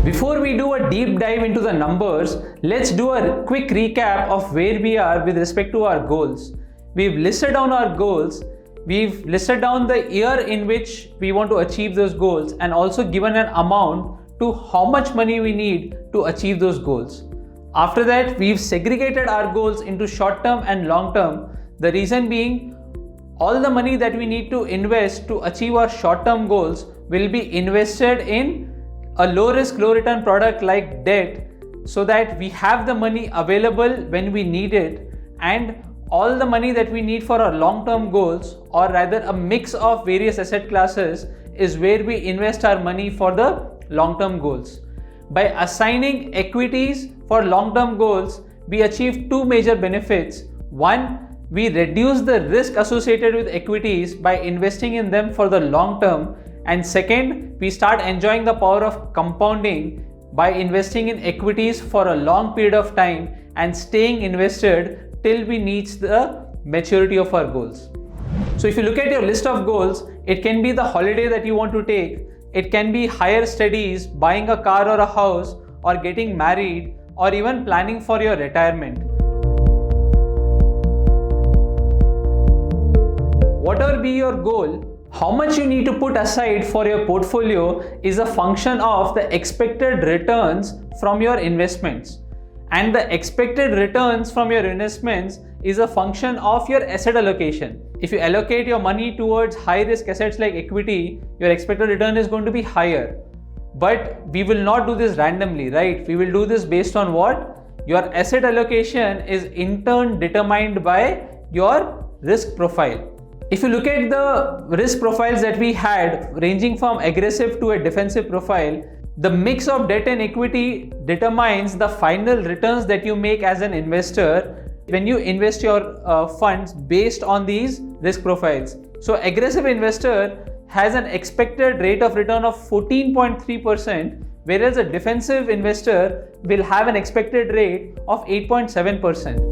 Before we do a deep dive into the numbers, let's do a quick recap of where we are with respect to our goals. We've listed down our goals, we've listed down the year in which we want to achieve those goals, and also given an amount to how much money we need to achieve those goals. After that, we've segregated our goals into short term and long term. The reason being, all the money that we need to invest to achieve our short term goals will be invested in a low risk, low return product like debt, so that we have the money available when we need it, and all the money that we need for our long term goals, or rather a mix of various asset classes, is where we invest our money for the long term goals. By assigning equities for long term goals, we achieve two major benefits. One, we reduce the risk associated with equities by investing in them for the long term. And second, we start enjoying the power of compounding by investing in equities for a long period of time and staying invested till we reach the maturity of our goals. So if you look at your list of goals, it can be the holiday that you want to take, it can be higher studies, buying a car or a house, or getting married, or even planning for your retirement. Whatever be your goal, how much you need to put aside for your portfolio is a function of the expected returns from your investments. And the expected returns from your investments is a function of your asset allocation. If you allocate your money towards high risk assets like equity, your expected return is going to be higher. But we will not do this randomly, right? We will do this based on what? Your asset allocation is in turn determined by your risk profile. If you look at the risk profiles that we had, ranging from aggressive to a defensive profile, the mix of debt and equity determines the final returns that you make as an investor when you invest your funds based on these risk profiles. So aggressive investor has an expected rate of return of 14.3%, whereas a defensive investor will have an expected rate of 8.7%.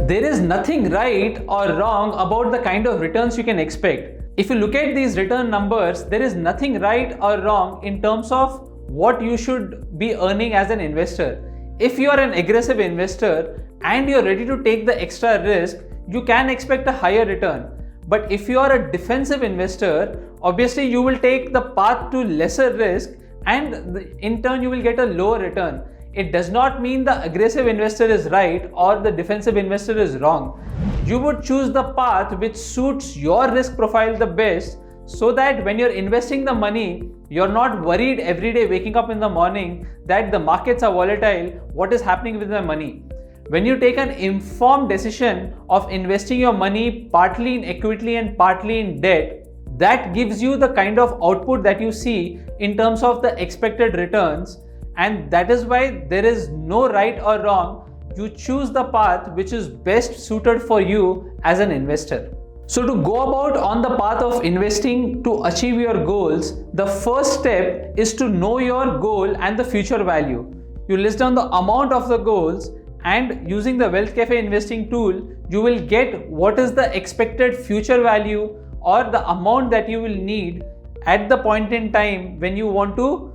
There is nothing right or wrong about the kind of returns you can expect. If you look at these return numbers, there is nothing right or wrong in terms of what you should be earning as an investor. If you are an aggressive investor and you're ready to take the extra risk, you can expect a higher return. But if you are a defensive investor, obviously you will take the path to lesser risk, and in turn you will get a lower return. It does not mean the aggressive investor is right or the defensive investor is wrong. You would choose the path which suits your risk profile the best, so that when you're investing the money, you're not worried every day waking up in the morning that the markets are volatile, what is happening with my money. When you take an informed decision of investing your money partly in equity and partly in debt, that gives you the kind of output that you see in terms of the expected returns, and that is why there is no right or wrong. You choose the path which is best suited for you as an investor. So to go about on the path of investing to achieve your goals, the first step is to know your goal and the future value. You list down the amount of the goals, and using the Wealth Cafe investing tool, you will get what is the expected future value or the amount that you will need at the point in time when you want to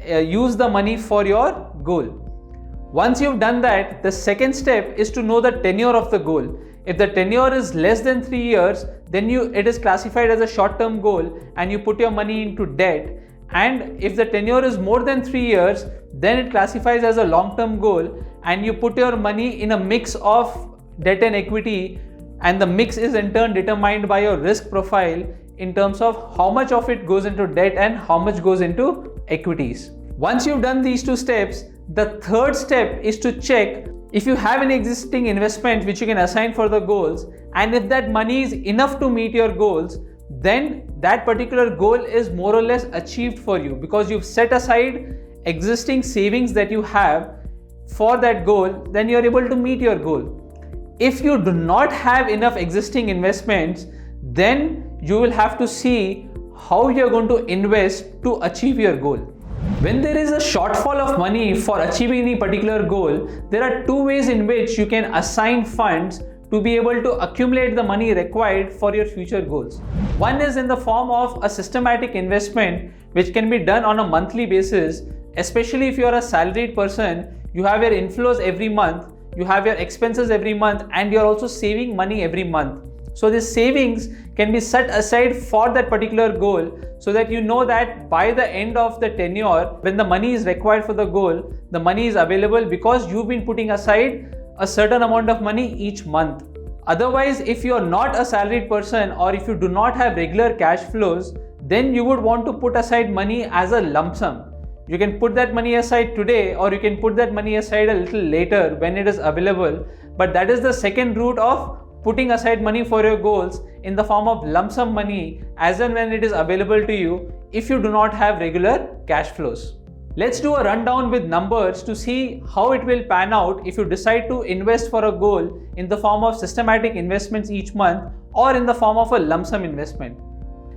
use the money for your goal. Once you've done that, the second step is to know the tenure of the goal. If the tenure is less than 3 years, then it is classified as a short-term goal and you put your money into debt. And if the tenure is more than 3 years, then it classifies as a long-term goal and you put your money in a mix of debt and equity, and the mix is in turn determined by your risk profile in terms of how much of it goes into debt and how much goes into equities. Once you've done these two steps, the third step is to check if you have an existing investment which you can assign for the goals, and if that money is enough to meet your goals, then that particular goal is more or less achieved for you because you've set aside existing savings that you have for that goal. Then you're able to meet your goal. If you do not have enough existing investments, then you will have to see how you're going to invest to achieve your goal. When there is a shortfall of money for achieving any particular goal, there are two ways in which you can assign funds to be able to accumulate the money required for your future goals. One is in the form of a systematic investment which can be done on a monthly basis, especially if you are a salaried person. You have your inflows every month, you have your expenses every month, and you're also saving money every month. So this savings can be set aside for that particular goal, so that you know that by the end of the tenure, when the money is required for the goal, the money is available because you've been putting aside a certain amount of money each month. Otherwise, if you're not a salaried person or if you do not have regular cash flows, then you would want to put aside money as a lump sum. You can put that money aside today, or you can put that money aside a little later when it is available. But that is the second route of putting aside money for your goals, in the form of lump sum money as and when it is available to you if you do not have regular cash flows. Let's do a rundown with numbers to see how it will pan out if you decide to invest for a goal in the form of systematic investments each month or in the form of a lump sum investment.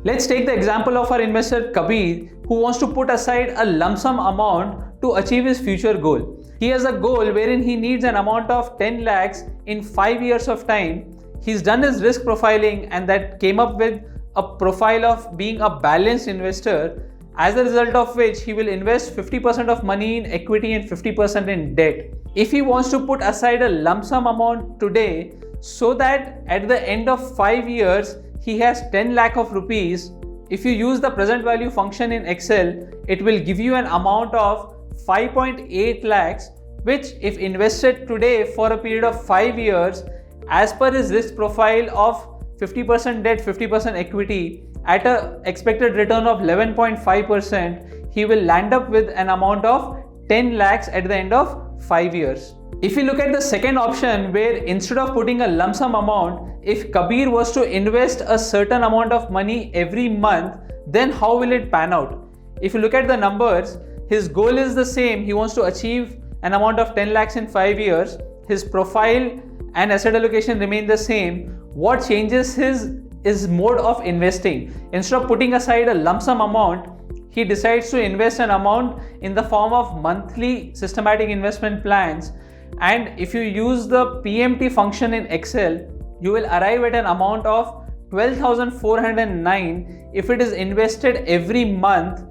Let's take the example of our investor Kabir, who wants to put aside a lump sum amount to achieve his future goal. He has a goal wherein he needs an amount of 10 lakhs in 5 years of time. He's done his risk profiling, and that came up with a profile of being a balanced investor, as a result of which he will invest 50% of money in equity and 50% in debt. If he wants to put aside a lump sum amount today, so that at the end of 5 years he has 10 lakh of rupees, if you use the present value function in Excel, it will give you an amount of 5.8 lakhs, which if invested today for a period of 5 years, as per his risk profile of 50% debt, 50% equity, at an expected return of 11.5%, he will land up with an amount of 10 lakhs at the end of 5 years. If you look at the second option, where instead of putting a lump sum amount, if Kabir was to invest a certain amount of money every month, then how will it pan out? If you look at the numbers, his goal is the same. He wants to achieve an amount of 10 lakhs in 5 years. His profile and asset allocation remain the same. What changes his mode of investing. Instead of putting aside a lump sum amount, he decides to invest an amount in the form of monthly systematic investment plans. And if you use the PMT function in Excel, you will arrive at an amount of 12,409 if it is invested every month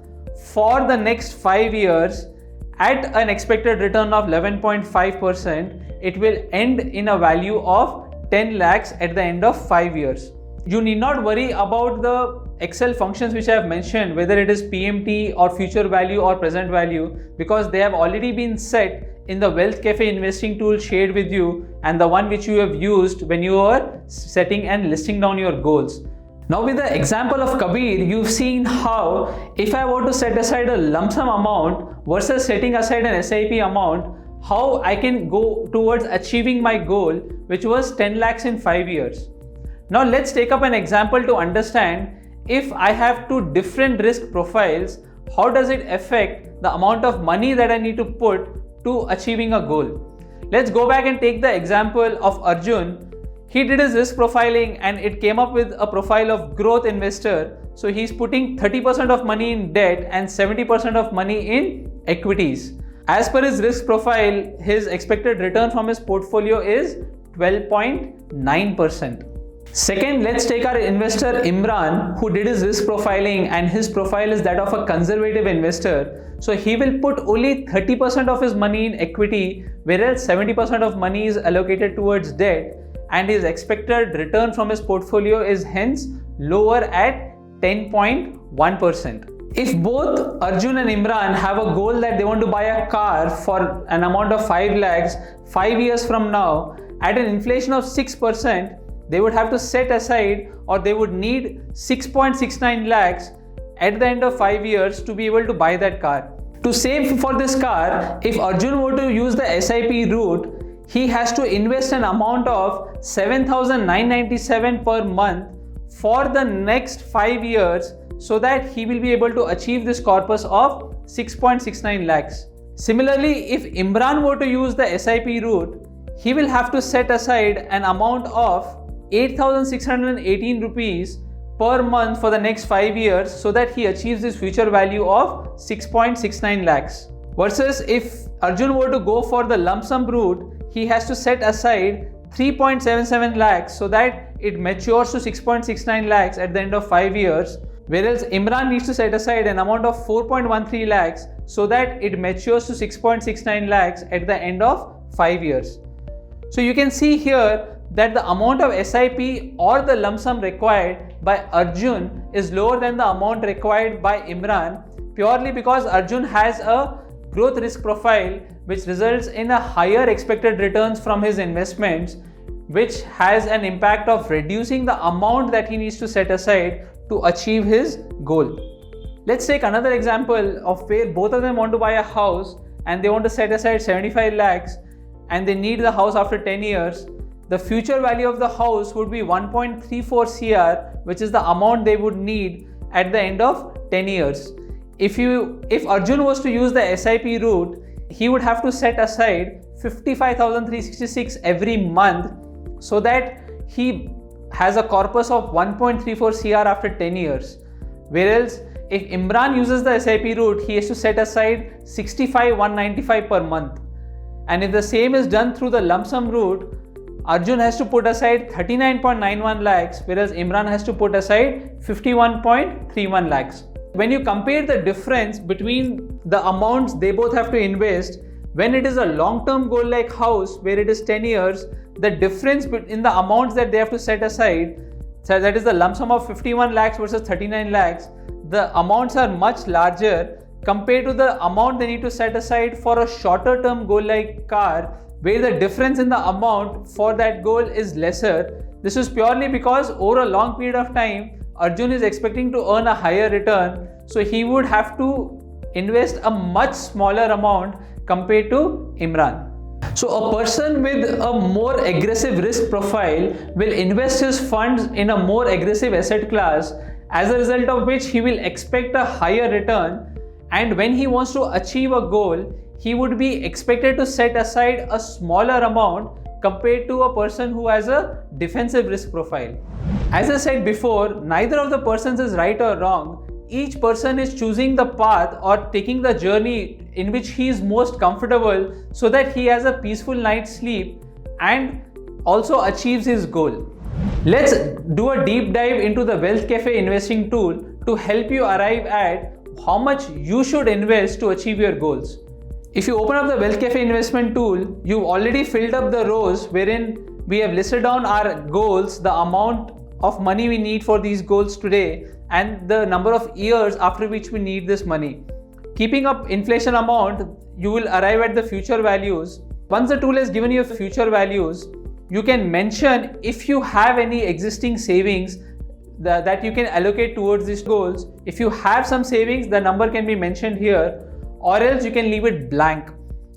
for the next 5 years at an expected return of 11.5%. It will end in a value of 10 lakhs at the end of 5 years. You need not worry about the Excel functions which I have mentioned, whether it is PMT or future value or present value, because they have already been set in the Wealth Cafe investing tool shared with you, and the one which you have used when you are setting and listing down your goals. Now with the example of Kabir, you've seen how if I were to set aside a lump sum amount versus setting aside an SIP amount, how I can go towards achieving my goal, which was 10 lakhs in 5 years. Now let's take up an example to understand, if I have two different risk profiles, how does it affect the amount of money that I need to put to achieving a goal. Let's go back and take the example of Arjun. He did his risk profiling and it came up with a profile of growth investor. So he's putting 30% of money in debt and 70% of money in equities. As per his risk profile, his expected return from his portfolio is 12.9%. Second, let's take our investor Imran, who did his risk profiling, and his profile is that of a conservative investor. So he will put only 30% of his money in equity, whereas 70% of money is allocated towards debt, and his expected return from his portfolio is hence lower at 10.1%. If both Arjun and Imran have a goal that they want to buy a car for an amount of 5 lakhs 5 years from now, at an inflation of 6%, they would have to set aside, or they would need 6.69 lakhs at the end of 5 years to be able to buy that car. To save for this car, if Arjun were to use the SIP route, he has to invest an amount of 7,997 per month for the next 5 years, so that he will be able to achieve this corpus of 6.69 lakhs. Similarly, if Imran were to use the SIP route, he will have to set aside an amount of 8,618 rupees per month for the next 5 years, so that he achieves this future value of 6.69 lakhs. Versus if Arjun were to go for the lump sum route, he has to set aside 3.77 lakhs so that it matures to 6.69 lakhs at the end of 5 years, whereas Imran needs to set aside an amount of 4.13 lakhs so that it matures to 6.69 lakhs at the end of 5 years. So you can see here that the amount of SIP or the lump sum required by Arjun is lower than the amount required by Imran, purely because Arjun has a growth risk profile which results in a higher expected returns from his investments, which has an impact of reducing the amount that he needs to set aside to achieve his goal. Let's take another example of where both of them want to buy a house and they want to set aside 75 lakhs and they need the house after 10 years. The future value of the house would be 1.34 CR, which is the amount they would need at the end of 10 years. If Arjun was to use the SIP route, he would have to set aside 55,366 every month so that he has a corpus of 1.34 CR after 10 years. Whereas if Imran uses the SIP route, he has to set aside 65,195 per month. And if the same is done through the lump sum route, Arjun has to put aside 39.91 lakhs, whereas Imran has to put aside 51.31 lakhs. When you compare the difference between the amounts they both have to invest, when it is a long-term goal like house where it is 10 years, the difference in the amounts that they have to set aside, so that is the lump sum of 51 lakhs versus 39 lakhs, the amounts are much larger compared to the amount they need to set aside for a shorter term goal like car, where the difference in the amount for that goal is lesser. This is purely because over a long period of time, Arjun is expecting to earn a higher return, so he would have to invest a much smaller amount compared to Imran. So a person with a more aggressive risk profile will invest his funds in a more aggressive asset class, as a result of which he will expect a higher return, and when he wants to achieve a goal, he would be expected to set aside a smaller amount compared to a person who has a defensive risk profile. As I said before, neither of the persons is right or wrong. Each person is choosing the path or taking the journey in which he is most comfortable so that he has a peaceful night's sleep and also achieves his goal. Let's do a deep dive into the Wealth Cafe investing tool to help you arrive at how much you should invest to achieve your goals. If you open up the Wealth Cafe investment tool, you've already filled up the rows wherein we have listed down our goals, the amount of money we need for these goals today, and the number of years after which we need this money. Keeping up inflation amount, you will arrive at the future values. Once the tool has given you future values, you can mention if you have any existing savings that you can allocate towards these goals. If you have some savings, the number can be mentioned here, or else you can leave it blank.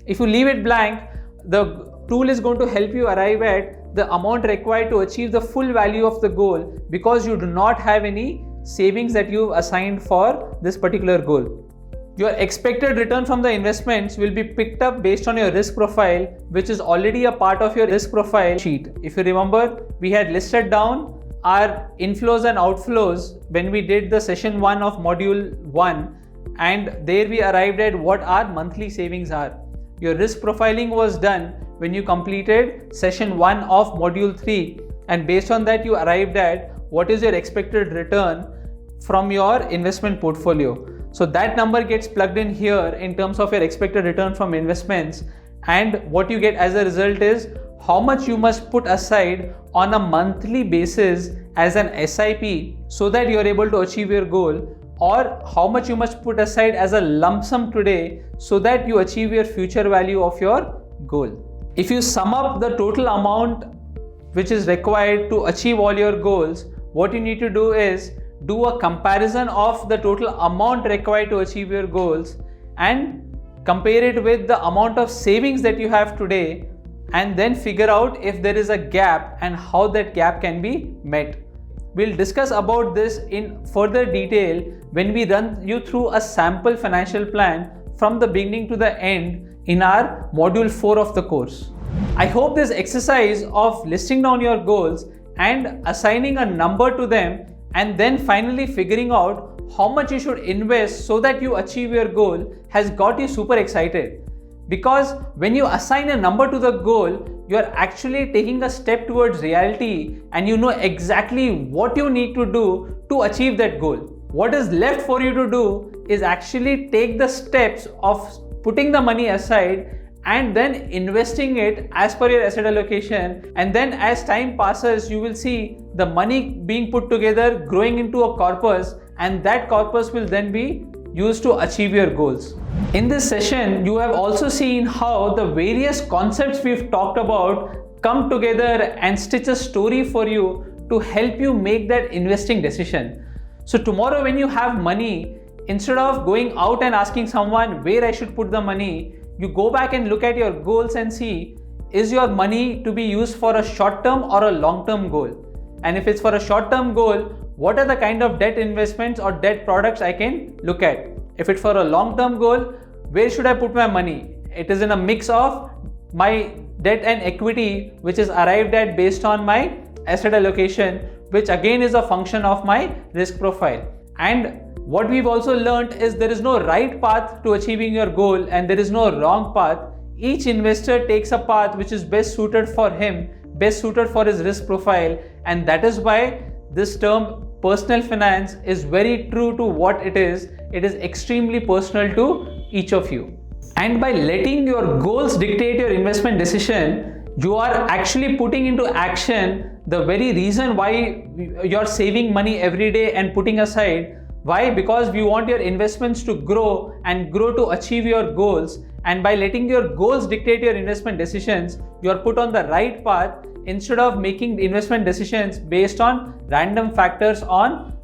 If you leave it blank, the tool is going to help you arrive at the amount required to achieve the full value of the goal, because you do not have any savings that you've assigned for this particular goal. Your expected return from the investments will be picked up based on your risk profile, which is already a part of your risk profile sheet. If you remember, we had listed down our inflows and outflows when we did the session 1 of module 1, and there we arrived at what our monthly savings are. Your risk profiling was done when you completed session 1 of module 3, and based on that you arrived at what is your expected return from your investment portfolio. So that number gets plugged in here in terms of your expected return from investments, and what you get as a result is how much you must put aside on a monthly basis as an SIP so that you are able to achieve your goal, or how much you must put aside as a lump sum today so that you achieve your future value of your goal. If you sum up the total amount which is required to achieve all your goals, what you need to do is do a comparison of the total amount required to achieve your goals and compare it with the amount of savings that you have today, and then figure out if there is a gap and how that gap can be met. We'll discuss about this in further detail when we run you through a sample financial plan from the beginning to the end in our module 4 of the course. I hope this exercise of listing down your goals and assigning a number to them, and then finally figuring out how much you should invest so that you achieve your goal, has got you super excited. Because when you assign a number to the goal, you are actually taking a step towards reality and you know exactly what you need to do to achieve that goal. What is left for you to do is actually take the steps of putting the money aside and then investing it as per your asset allocation, and then as time passes you will see the money being put together, growing into a corpus, and that corpus will then be used to achieve your goals. In this session you have also seen how the various concepts we've talked about come together and stitch a story for you to help you make that investing decision. So tomorrow when you have money, instead of going out and asking someone where I should put the money, you go back and look at your goals and see, is your money to be used for a short-term or a long-term goal? And if it's for a short-term goal, what are the kind of debt investments or debt products I can look at? If it's for a long-term goal, where should I put my money? It is in a mix of my debt and equity, which is arrived at based on my asset allocation, which again is a function of my risk profile. And what we've also learned is there is no right path to achieving your goal and there is no wrong path. Each investor takes a path which is best suited for him, best suited for his risk profile, and that is why this term personal finance is very true to what it is. It is extremely personal to each of you. And by letting your goals dictate your investment decision, you are actually putting into action the very reason why you're saving money every day and putting aside. Why? Because we want your investments to grow and grow to achieve your goals. And by letting your goals dictate your investment decisions, you are put on the right path instead of making investment decisions based on random factors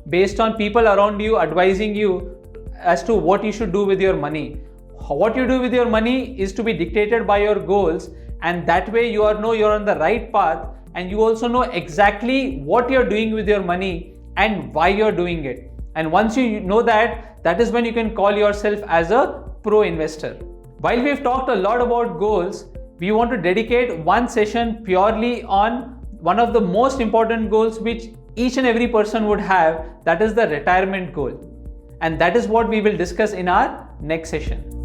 based on people around you advising you as to what you should do with your money. What you do with your money is to be dictated by your goals, and that way you know you're on the right path and you also know exactly what you're doing with your money and why you're doing it. And once you know that, that is when you can call yourself as a pro investor. While we've talked a lot about goals, we want to dedicate one session purely on one of the most important goals which each and every person would have, that is the retirement goal. And that is what we will discuss in our next session.